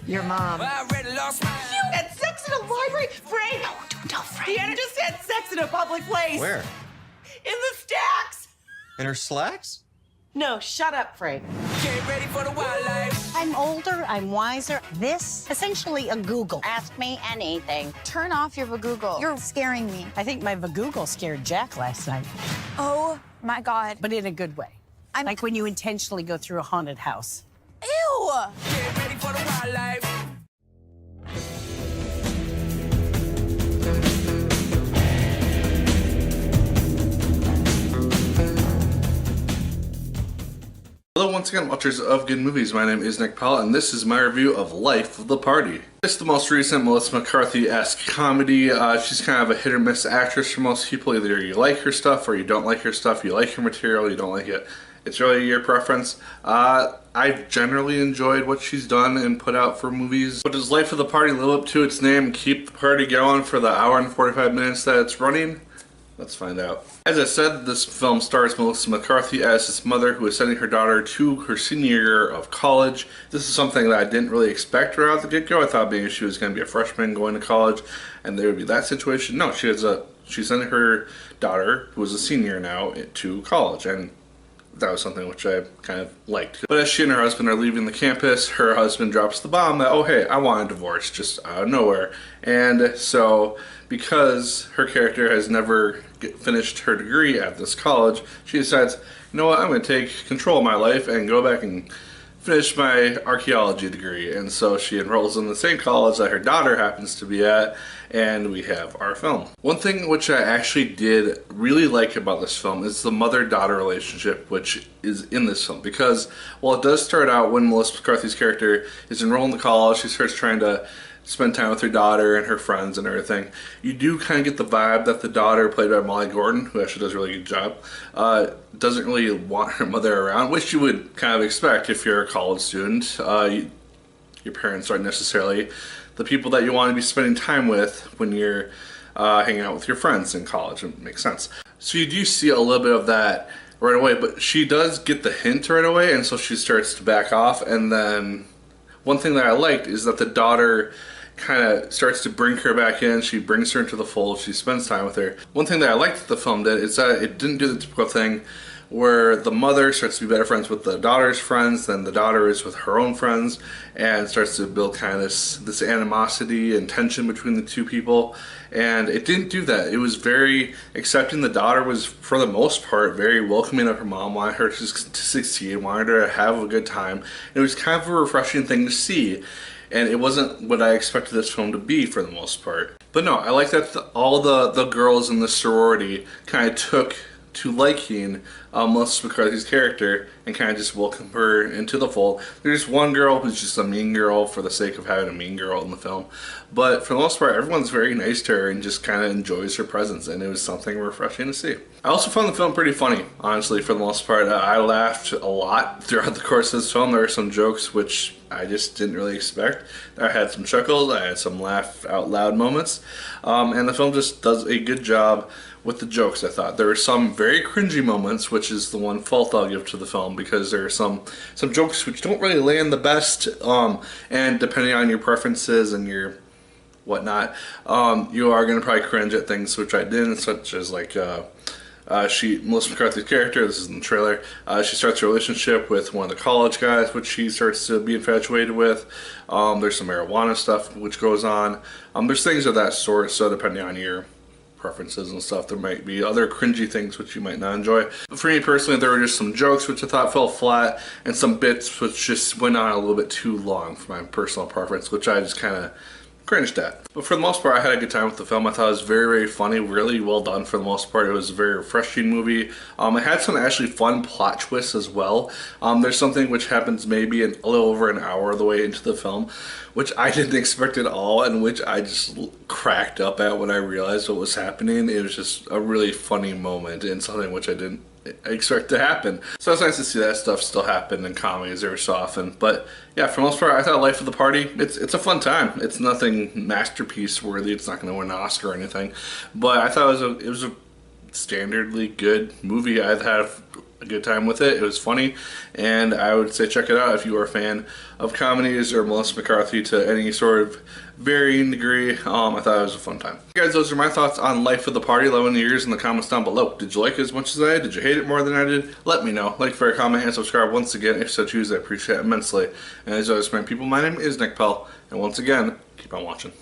Your mom. You had sex in a library? Frank! No, don't tell Frank. Deanna just had sex in a public place. Where? In the stacks. In her slacks? No, shut up, Frank. Get ready for the wildlife. I'm older, I'm wiser. This, essentially a Google. Ask me anything. Turn off your Vagoogle. You're scaring me. I think my Vagoogle scared Jack last night, Oh my God. but in a good way. Like when you intentionally go through a haunted house. Ew! Get ready for the wildlife. Hello once again, watchers of good movies. My name is Nick Pell, and this is my review of Life of the Party. It's the most recent Mellissa McCarthy-esque comedy. She's kind of a hit or miss actress for most people. Either you like her stuff or you don't like her stuff. You like her material, you don't like it. It's really your preference. I've generally enjoyed what she's done and put out for movies. But does Life of the Party live up to its name and keep the party going for the hour and 45 minutes that it's running? Let's find out. As I said, this film stars Mellissa McCarthy as this mother who is sending her daughter to her senior year of college. This is something that I didn't really expect right out the get-go. I thought maybe she was going to be a freshman going to college and there would be that situation. No, she's sending her daughter, who is a senior now, to college, and that was something which I kind of liked. But as she and her husband are leaving the campus, her husband drops the bomb that, oh hey, I want a divorce, just out of nowhere. And so, because her character has never finished her degree at this college, she decides, you know what, I'm going to take control of my life and go back and finish my archaeology degree. And so she enrolls in the same college that her daughter happens to be at, and we have our film. One thing which I actually did really like about this film is the mother-daughter relationship which is in this film, because while it does start out when Mellissa McCarthy's character is enrolled in the college, she starts trying to spend time with her daughter and her friends and everything, you do kind of get the vibe that the daughter, played by Molly Gordon, who actually does a really good job, doesn't really want her mother around, which you would kind of expect if you're a college student. Your parents aren't necessarily the people that you want to be spending time with when you're hanging out with your friends in college. It makes sense. So you do see a little bit of that right away, but she does get the hint right away, and so she starts to back off. And then one thing that I liked is that the daughter kind of starts to bring her back in. She brings her into the fold. She spends time with her. One thing that I liked that the film did is that it didn't do the typical thing where the mother starts to be better friends with the daughter's friends than the daughter is with her own friends, and starts to build kind of this animosity and tension between the two people. And it didn't do that. It was very accepting. The daughter was, for the most part, very welcoming of her mom, wanted her to succeed, wanted her to have a good time. It was kind of a refreshing thing to see, and it wasn't what I expected this film to be for the most part. But no, I like that all the girls in the sorority kind of took to liking Mellissa McCarthy's character and kind of just welcome her into the fold. There's one girl who's just a mean girl for the sake of having a mean girl in the film, but for the most part everyone's very nice to her and just kind of enjoys her presence, and it was something refreshing to see. I also found the film pretty funny, honestly, for the most part. I laughed a lot throughout the course of this film. There were some jokes which I just didn't really expect. I had some chuckles, I had some laugh out loud moments, and the film just does a good job with the jokes. I thought there were some very cringy moments, which is the one fault I'll give to the film, because there are some jokes which don't really land the best, and depending on your preferences and your whatnot, you are going to probably cringe at things which I didn't, such as like Mellissa McCarthy's character, this is in the trailer, she starts a relationship with one of the college guys which she starts to be infatuated with. There's some marijuana stuff which goes on. There's things of that sort, so depending on your preferences and stuff, there might be other cringy things which you might not enjoy. But for me personally, there were just some jokes which I thought fell flat, and some bits which just went on a little bit too long for my personal preference, which I just kind of cringed at. But for the most part, I had a good time with the film. I thought it was very, very funny, really well done for the most part. It was a very refreshing movie. It had some actually fun plot twists as well. There's something which happens maybe a little over an hour of the way into the film, which I didn't expect at all, and which I just cracked up at when I realized what was happening. It was just a really funny moment, and something which I didn't expect to happen. So it's nice to see that stuff still happen in comedies every so often. But yeah, for the most part, I thought Life of the Party, it's a fun time. It's nothing masterpiece worthy. It's not going to win an Oscar or anything. But I thought it was a standardly good movie. I've had a good time with it. It was funny, and I would say check it out if you are a fan of comedies or Mellissa McCarthy to any sort of varying degree. I thought it was a fun time. Guys, those are my thoughts on Life of the Party. Let me know yours in the comments down below. Did you like it as much as I did? Did you hate it more than I did? Let me know. Like, favorite, comment, and subscribe once again if so choose. I appreciate it immensely. And as always, my people, my name is Nick Pell, and once again, keep on watching.